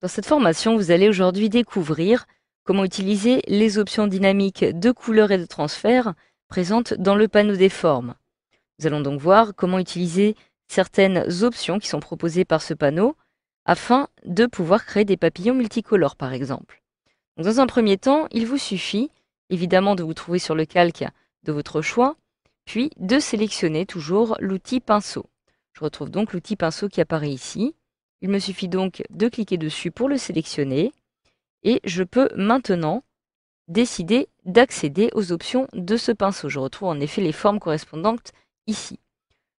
Dans cette formation, vous allez aujourd'hui découvrir comment utiliser les options dynamiques de couleur et de transfert présentes dans le panneau des formes. Nous allons donc voir comment utiliser certaines options qui sont proposées par ce panneau afin de pouvoir créer des papillons multicolores par exemple. Donc, dans un premier temps, il vous suffit évidemment de vous trouver sur le calque de votre choix, puis de sélectionner toujours l'outil pinceau. Je retrouve donc l'outil pinceau qui apparaît ici. Il me suffit donc de cliquer dessus pour le sélectionner et je peux maintenant décider d'accéder aux options de ce pinceau. Je retrouve en effet les formes correspondantes ici.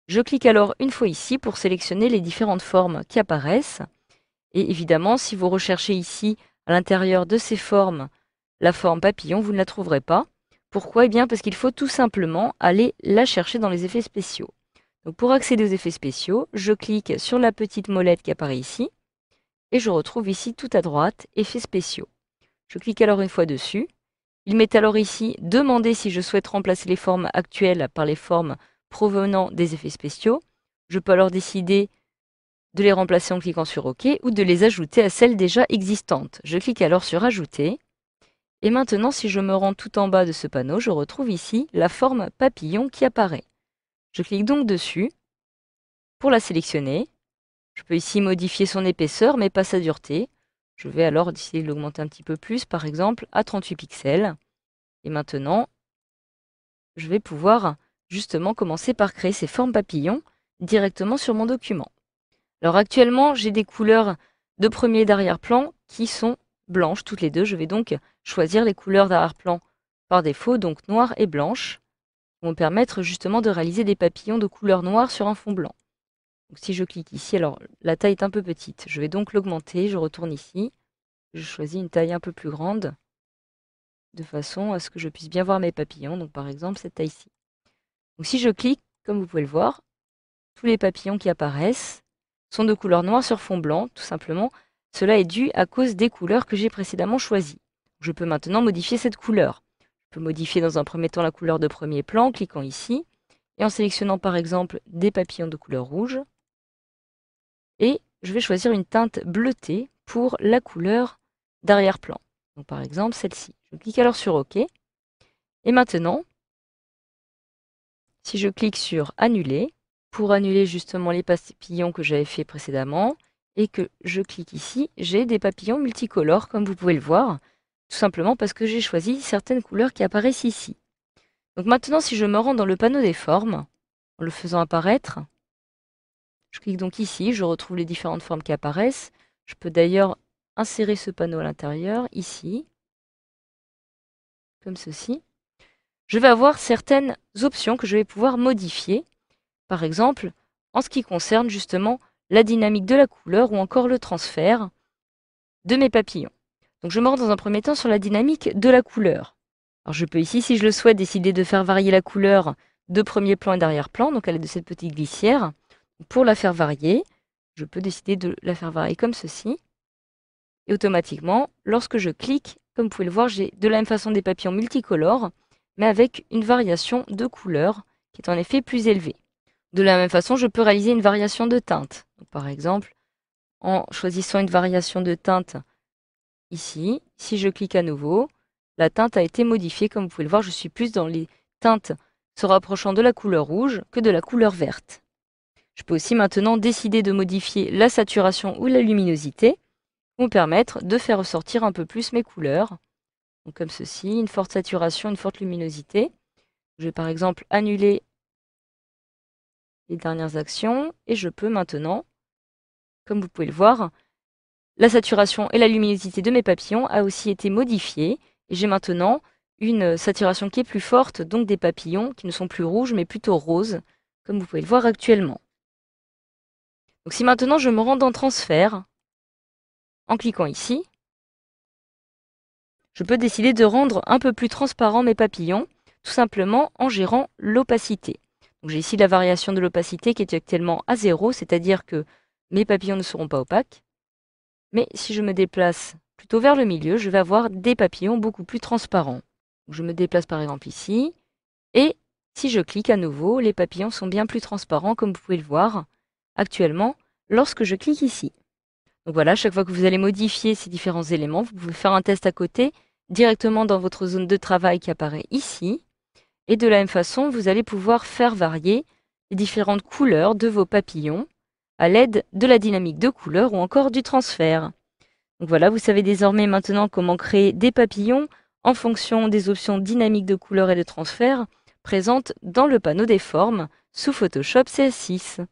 Je clique alors une fois ici pour sélectionner les différentes formes qui apparaissent. Et évidemment, si vous recherchez ici à l'intérieur de ces formes la forme papillon, vous ne la trouverez pas. Pourquoi? Eh bien parce qu'il faut tout simplement aller la chercher dans les effets spéciaux. Donc pour accéder aux effets spéciaux, je clique sur la petite molette qui apparaît ici et je retrouve ici tout à droite effets spéciaux. Je clique alors une fois dessus. Il m'est alors ici demandé si je souhaite remplacer les formes actuelles par les formes provenant des effets spéciaux. Je peux alors décider de les remplacer en cliquant sur OK ou de les ajouter à celles déjà existantes. Je clique alors sur Ajouter. Et maintenant, si je me rends tout en bas de ce panneau, je retrouve ici la forme papillon qui apparaît. Je clique donc dessus pour la sélectionner. Je peux ici modifier son épaisseur, mais pas sa dureté. Je vais alors décider de l'augmenter un petit peu plus, par exemple à 38 pixels. Et maintenant, je vais pouvoir justement commencer par créer ces formes papillons directement sur mon document. Alors actuellement, j'ai des couleurs de premier et d'arrière-plan qui sont blanches toutes les deux. Je vais donc choisir les couleurs d'arrière-plan par défaut, donc noire et blanche, qui vont me permettre justement de réaliser des papillons de couleur noire sur un fond blanc. Donc si je clique ici, alors la taille est un peu petite. Je vais donc l'augmenter, je retourne ici, je choisis une taille un peu plus grande, de façon à ce que je puisse bien voir mes papillons, donc par exemple cette taille-ci. Donc si je clique, comme vous pouvez le voir, tous les papillons qui apparaissent sont de couleur noire sur fond blanc, tout simplement. Cela est dû à cause des couleurs que j'ai précédemment choisies. Je peux maintenant modifier cette couleur. Je peux modifier dans un premier temps la couleur de premier plan en cliquant ici et en sélectionnant par exemple des papillons de couleur rouge. Et je vais choisir une teinte bleutée pour la couleur d'arrière-plan. Donc par exemple celle-ci. Je clique alors sur OK. Et maintenant, si je clique sur Annuler, pour annuler justement les papillons que j'avais fait précédemment, et que je clique ici, j'ai des papillons multicolores comme vous pouvez le voir, tout simplement parce que j'ai choisi certaines couleurs qui apparaissent ici. Donc maintenant, si je me rends dans le panneau des formes, en le faisant apparaître, je clique donc ici, je retrouve les différentes formes qui apparaissent. Je peux d'ailleurs insérer ce panneau à l'intérieur, ici, comme ceci. Je vais avoir certaines options que je vais pouvoir modifier, par exemple, en ce qui concerne justement la dynamique de la couleur ou encore le transfert de mes papillons. Donc je me rends dans un premier temps sur la dynamique de la couleur. Alors je peux ici, si je le souhaite, décider de faire varier la couleur de premier plan et d'arrière-plan, donc à l'aide de cette petite glissière. Pour la faire varier, je peux décider de la faire varier comme ceci. Et automatiquement, lorsque je clique, comme vous pouvez le voir, j'ai de la même façon des papillons multicolores, mais avec une variation de couleur qui est en effet plus élevée. De la même façon, je peux réaliser une variation de teinte. Donc, par exemple, en choisissant une variation de teinte ici, si je clique à nouveau, la teinte a été modifiée. Comme vous pouvez le voir, je suis plus dans les teintes se rapprochant de la couleur rouge que de la couleur verte. Je peux aussi maintenant décider de modifier la saturation ou la luminosité pour me permettre de faire ressortir un peu plus mes couleurs. Donc, comme ceci, une forte saturation, une forte luminosité. Je vais par exemple annuler les dernières actions et je peux maintenant, comme vous pouvez le voir, la saturation et la luminosité de mes papillons a aussi été modifiée et j'ai maintenant une saturation qui est plus forte, donc des papillons qui ne sont plus rouges mais plutôt roses, comme vous pouvez le voir actuellement. Donc si maintenant je me rends dans Transfert, en cliquant ici, je peux décider de rendre un peu plus transparent mes papillons, tout simplement en gérant l'opacité. Donc j'ai ici la variation de l'opacité qui est actuellement à 0, c'est-à-dire que mes papillons ne seront pas opaques. Mais si je me déplace plutôt vers le milieu, je vais avoir des papillons beaucoup plus transparents. Donc je me déplace par exemple ici, et si je clique à nouveau, les papillons sont bien plus transparents comme vous pouvez le voir actuellement lorsque je clique ici. Donc voilà, chaque fois que vous allez modifier ces différents éléments, vous pouvez faire un test à côté, directement dans votre zone de travail qui apparaît ici. Et de la même façon, vous allez pouvoir faire varier les différentes couleurs de vos papillons à l'aide de la dynamique de couleur ou encore du transfert. Donc voilà, vous savez désormais maintenant comment créer des papillons en fonction des options dynamiques de couleur et de transfert présentes dans le panneau des formes sous Photoshop CS6.